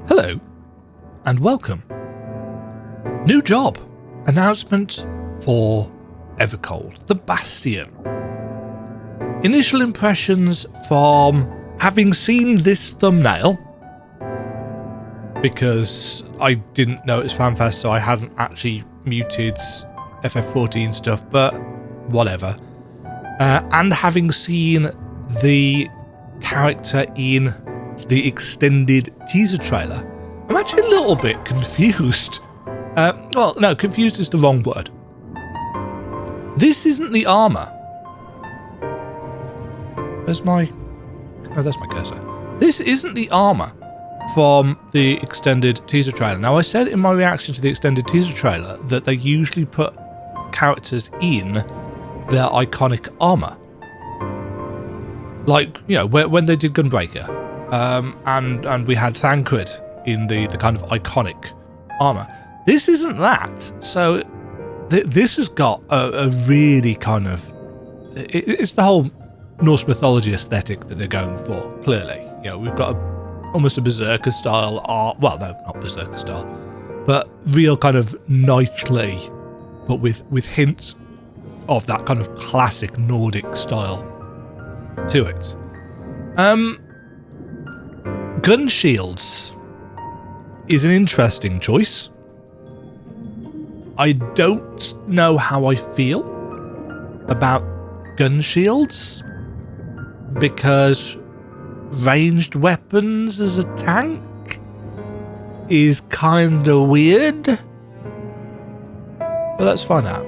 Hello, and welcome. New job announcement for EVERCOLD, the Bastion. Initial impressions from having seen this thumbnail, because I didn't know it was FanFest, so I hadn't actually muted FF14 stuff, but whatever. And having seen the character in the extended teaser trailer, I'm actually a little bit confused. Well, no, confused is the wrong word. This isn't the armor. Where's my... Oh, that's my cursor. This isn't the armor from the extended teaser trailer. Now, I said in my reaction to the extended teaser trailer that they usually put characters in their iconic armor. Like, you know, when they did Gunbreaker. And we had Thancred in the kind of iconic armor. This isn't that. So this has got a really kind of... It's the whole Norse mythology aesthetic that they're going for, clearly. You know, we've got almost a Berserker style art. Well, no, not Berserker style. But real kind of knightly, but with hints of that kind of classic Nordic style to it. Gun shields is an interesting choice. I don't know how I feel about gun shields, because ranged weapons as a tank is kind of weird. But let's find out.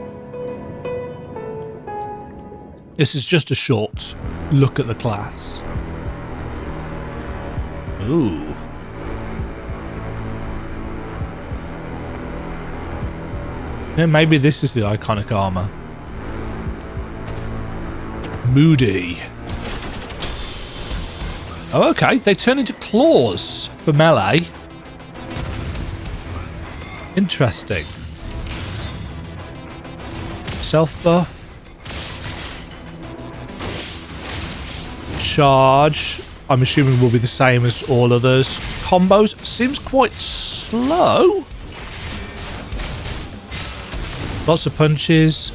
This is just a short look at the class. Ooh. Yeah, maybe this is the iconic armor. Moody. Oh, okay. They turn into claws for melee. Interesting. Self buff. Charge. I'm assuming will be the same as all others. Combos seems quite slow. Lots of punches.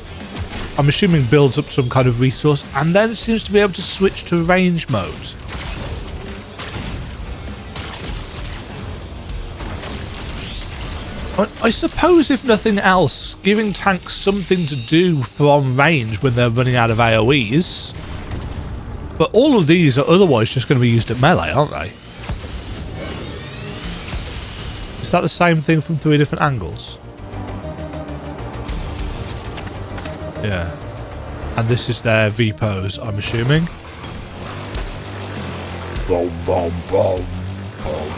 I'm assuming builds up some kind of resource, and then it seems to be able to switch to range mode. I suppose, if nothing else, giving tanks something to do from range when they're running out of AoEs. But all of these are otherwise just going to be used at melee, aren't they? Is that the same thing from 3 different angles? Yeah. And this is their V-pose, I'm assuming. Boom, boom, boom, boom.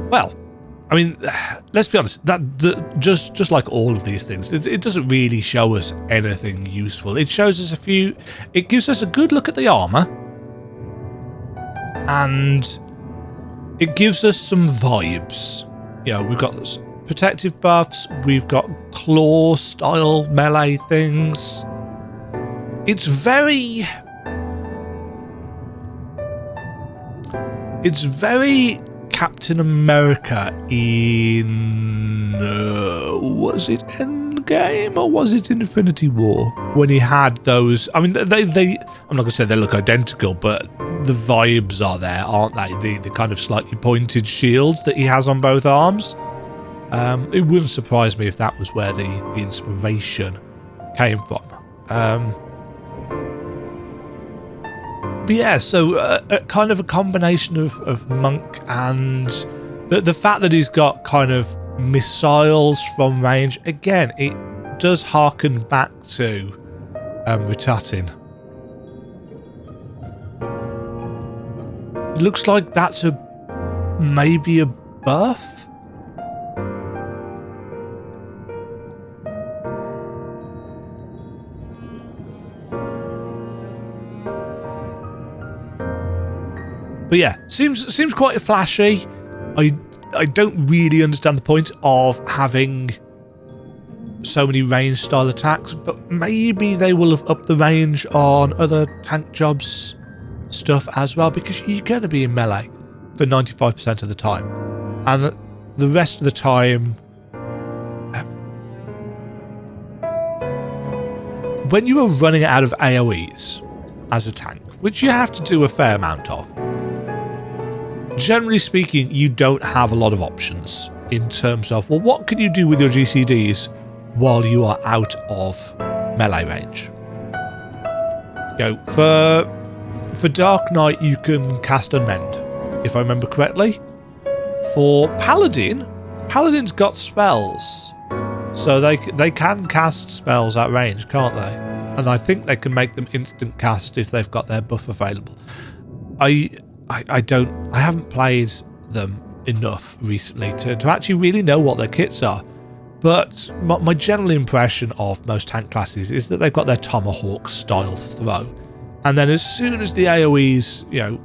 Well, I mean, let's be honest, just like all of these things, it doesn't really show us anything useful. It shows us it gives us a good look at the armor, and it gives us some vibes. You know, we've got protective buffs, we've got claw style melee things. It's very Captain America in was it Endgame or was it Infinity War, when he had those? I mean, they I'm not gonna say they look identical, but the vibes are there, aren't they? The kind of slightly pointed shield that he has on both arms. It wouldn't surprise me if that was where the inspiration came from. But yeah, so kind of a combination of monk and the fact that he's got kind of missiles from range. Again, it does harken back to Ritatin. It looks like that's maybe a buff. But yeah, seems quite flashy. I don't really understand the point of having so many range style attacks, but maybe they will have upped the range on other tank jobs stuff as well, because you're going to be in melee for 95% of the time, and the rest of the time, when you are running out of AoEs as a tank, which you have to do a fair amount of, generally speaking, you don't have a lot of options in terms of, well, what can you do with your GCDs while you are out of melee range? You know, for Dark Knight, you can cast Unmend, if I remember correctly. For Paladin's got spells, so they can cast spells at range, can't they? And I think they can make them instant cast if they've got their buff available. I haven't played them enough recently to actually really know what their kits are. But my general impression of most tank classes is that they've got their Tomahawk style throw. And then as soon as the AoE's, you know,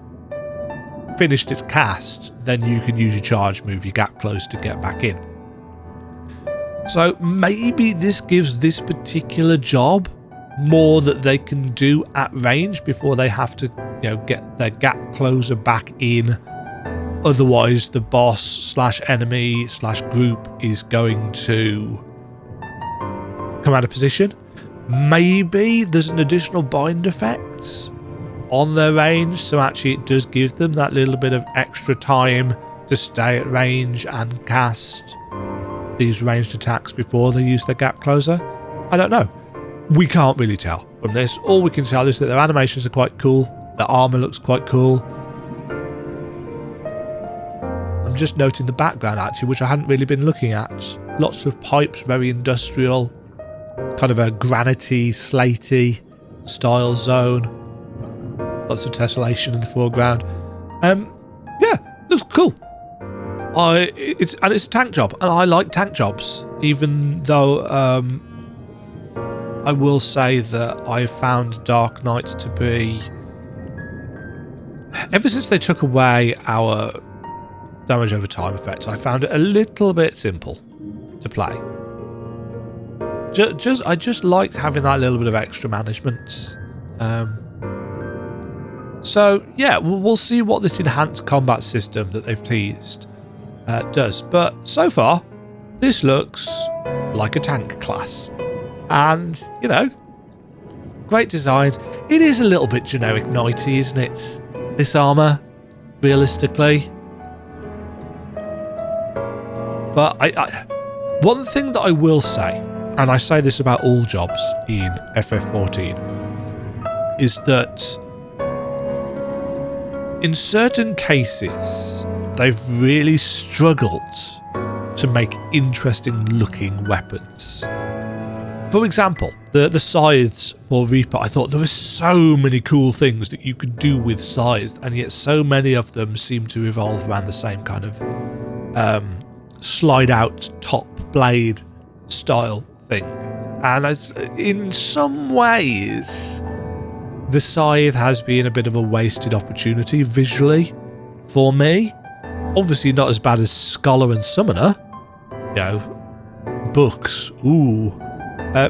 finished its cast, then you can use your charge move, your gap close to get back in. So maybe this gives this particular job more that they can do at range before they have to, you know, get their gap closer back in. Otherwise, the boss / enemy / group is going to come out of position. Maybe there's an additional bind effect on their range, so actually it does give them that little bit of extra time to stay at range and cast these ranged attacks before they use their gap closer. I don't know. We can't really tell from this. All we can tell is that their animations are quite cool, their armor looks quite cool. I'm just noting the background actually, which I hadn't really been looking at. Lots of pipes, very industrial, kind of a granity, slaty style zone. Lots of tessellation in the foreground. Yeah, looks cool. It's a tank job, and I like tank jobs, even though I will say that I found Dark Knight to be, ever since they took away our damage over time effect, I found it a little bit simple to play. I just liked having that little bit of extra management. So yeah, we'll see what this enhanced combat system that they've teased does. But so far, this looks like a tank class, and you know, great design. It is a little bit generic knighty, isn't it? This armor, realistically. But one thing that I will say, and I say this about all jobs in FF14, is that in certain cases, they've really struggled to make interesting looking weapons. For example, the scythes for Reaper, I thought there were so many cool things that you could do with scythes, and yet so many of them seem to evolve around the same kind of slide out top blade style thing. And in some ways, the scythe has been a bit of a wasted opportunity visually for me. Obviously not as bad as Scholar and Summoner. You know, books, ooh.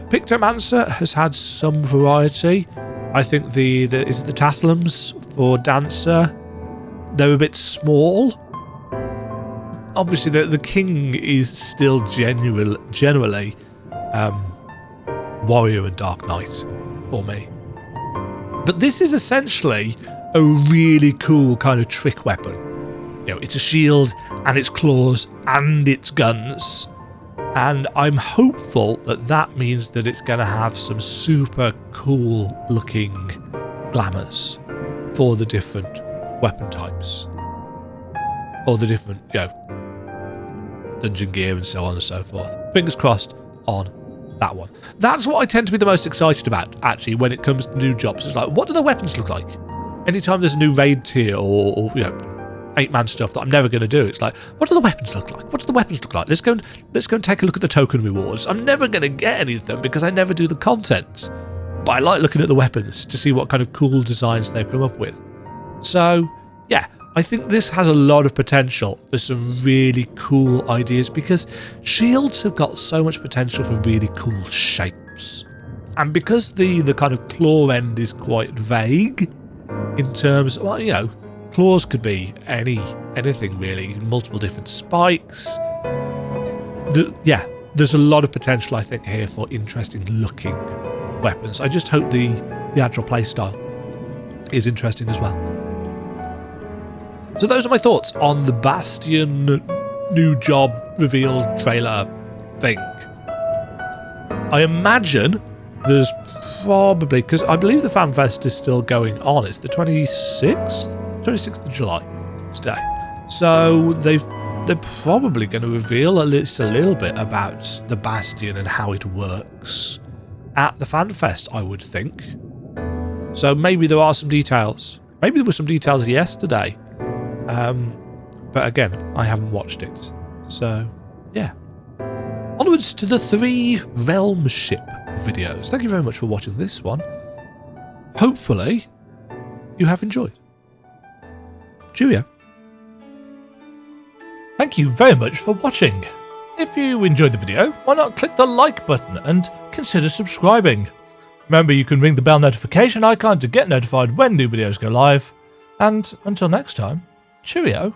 Pictomancer has had some variety. I think is it the Tathlums for Dancer? They're a bit small. Obviously the King is still generally Warrior and Dark Knight for me. But this is essentially a really cool kind of trick weapon. You know, it's a shield and its claws and its guns. And I'm hopeful that that means that it's going to have some super cool looking glamours for the different weapon types. Or the different, you know, dungeon gear and so on and so forth. Fingers crossed on that one. That's what I tend to be the most excited about, actually, when it comes to new jobs. It's like, what do the weapons look like? Anytime there's a new raid tier or you know, 8-man stuff that I'm never going to do, it's like, what do the weapons look like? What do the weapons look like? Let's go and take a look at the token rewards. I'm never going to get any of them because I never do the content. But I like looking at the weapons to see what kind of cool designs they've come up with. So, yeah, I think this has a lot of potential for some really cool ideas, because shields have got so much potential for really cool shapes. And because the kind of claw end is quite vague, in terms, well, you know, claws could be anything really, multiple different spikes. Yeah, there's a lot of potential, I think, here for interesting looking weapons. I just hope the actual playstyle is interesting as well. So those are my thoughts on the Bastion new job reveal trailer thing. I imagine there's probably, because I believe the FanFest is still going on. It's the 26th of July today. So they're probably going to reveal at least a little bit about the Bastion and how it works at the FanFest, I would think. So maybe there are some details. Maybe there were some details yesterday. But again, I haven't watched it. So, yeah. Onwards to the 3 Realm ship videos. Thank you very much for watching this one. Hopefully, you have enjoyed. Cheerio. Thank you very much for watching. If you enjoyed the video, why not click the like button and consider subscribing. Remember, you can ring the bell notification icon to get notified when new videos go live. And until next time, cheerio.